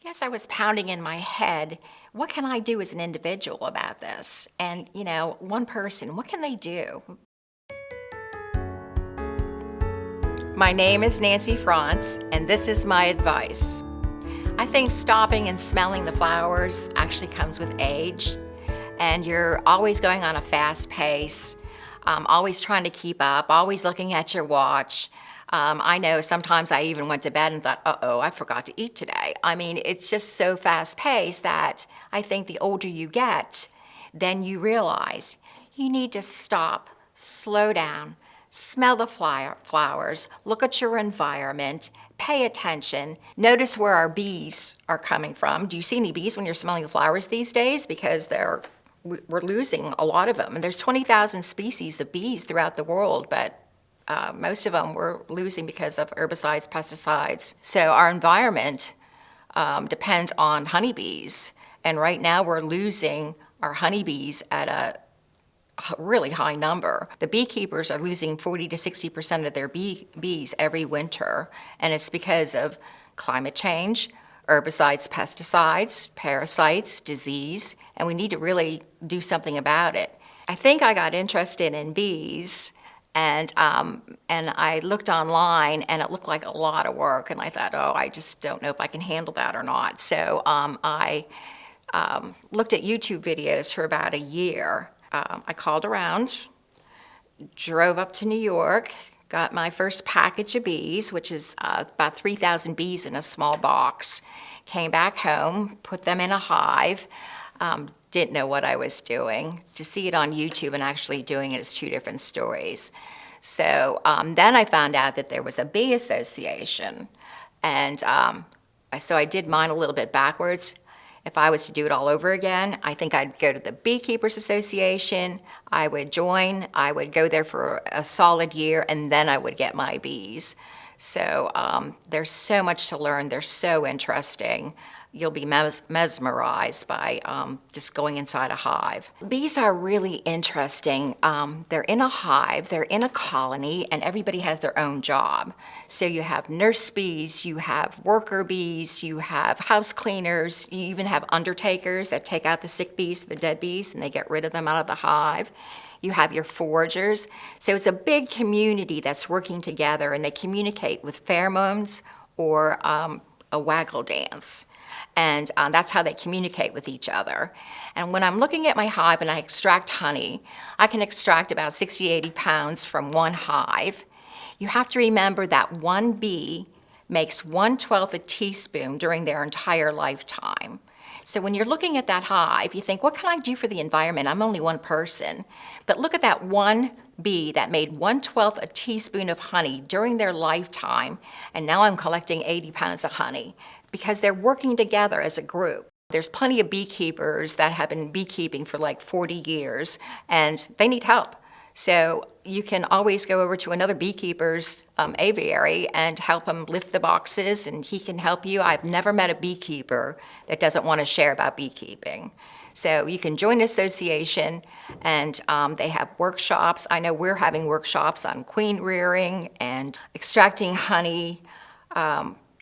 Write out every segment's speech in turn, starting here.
Guess I was pounding in my head, what can I do as an individual about this? And, one person, what can they do? My name is Nancy Frantz, and this is my advice. I think stopping and smelling the flowers actually comes with age, and you're always going on a fast pace, always trying to keep up, always looking at your watch. I know sometimes I even went to bed and thought, uh-oh, I forgot to eat today. I mean, it's just so fast paced that I think the older you get, then you realize you need to stop, slow down, smell the flowers, look at your environment, pay attention, notice where our bees are coming from. Do you see any bees when you're smelling the flowers these days? Because we're losing a lot of them. And there's 20,000 species of bees throughout the world, but most of them we're losing because of herbicides, pesticides. So our environment depends on honeybees. And right now we're losing our honeybees at a really high number. The beekeepers are losing 40 to 60% of their bees every winter. And it's because of climate change, herbicides, pesticides, parasites, disease, and we need to really do something about it. I think I got interested in bees and I looked online, and it looked like a lot of work. And I thought, oh, I just don't know if I can handle that or not. So I looked at YouTube videos for about a year. I called around, drove up to New York, got my first package of bees, which is about 3,000 bees in a small box. Came back home, put them in a hive. Didn't know what I was doing. To see it on YouTube and actually doing it is two different stories. So then I found out that there was a bee association. And so I did mine a little bit backwards. If I was to do it all over again, I think I'd go to the Beekeepers Association. I would join. I would go there for a solid year, and then I would get my bees. So there's so much to learn. They're so interesting. You'll be mesmerized by just going inside a hive. Bees are really interesting. They're in a hive, they're in a colony, and everybody has their own job. So you have nurse bees, you have worker bees, you have house cleaners, you even have undertakers that take out the sick bees, the dead bees, and they get rid of them out of the hive. You have your foragers. So it's a big community that's working together, and they communicate with pheromones or a waggle dance. And that's how they communicate with each other. And when I'm looking at my hive and I extract honey, I can extract about 60, 80 pounds from one hive. You have to remember that one bee makes 1/12 a teaspoon during their entire lifetime. So when you're looking at that hive, you think, what can I do for the environment? I'm only one person. But look at that one bee that made 1/12 a teaspoon of honey during their lifetime, and now I'm collecting 80 pounds of honey because they're working together as a group. There's plenty of beekeepers that have been beekeeping for like 40 years, and they need help. So you can always go over to another beekeeper's aviary and help him lift the boxes, and he can help you. I've never met a beekeeper that doesn't want to share about beekeeping. So you can join an association, and they have workshops. I know we're having workshops on queen rearing and extracting honey,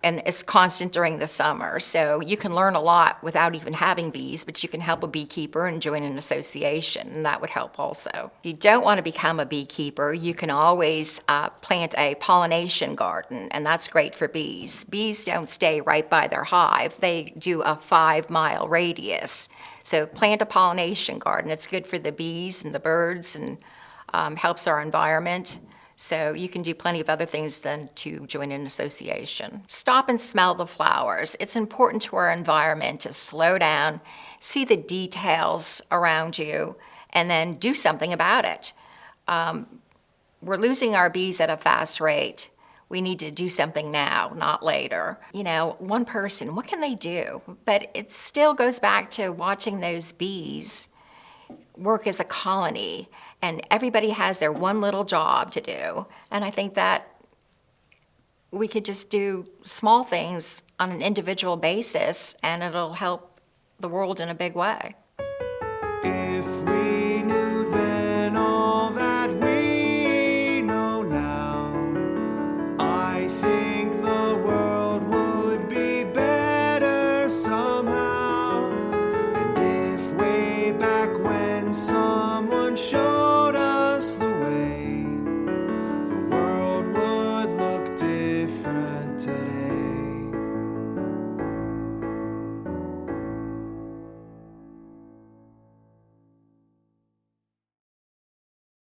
and it's constant during the summer. So you can learn a lot without even having bees, but you can help a beekeeper and join an association, and that would help also. If you don't want to become a beekeeper, you can always plant a pollination garden, and that's great for bees. Bees don't stay right by their hive. They do a 5-mile radius. So plant a pollination garden. It's good for the bees and the birds, and helps our environment. So you can do plenty of other things than to join an association. Stop and smell the flowers. It's important to our environment to slow down, see the details around you, and then do something about it. We're losing our bees at a fast rate. We need to do something now, not later. One person, what can they do? But it still goes back to watching those bees work as a colony, and everybody has their one little job to do. And I think that we could just do small things on an individual basis, and it'll help the world in a big way. If we knew then all that we know now, I think the world would be better sun.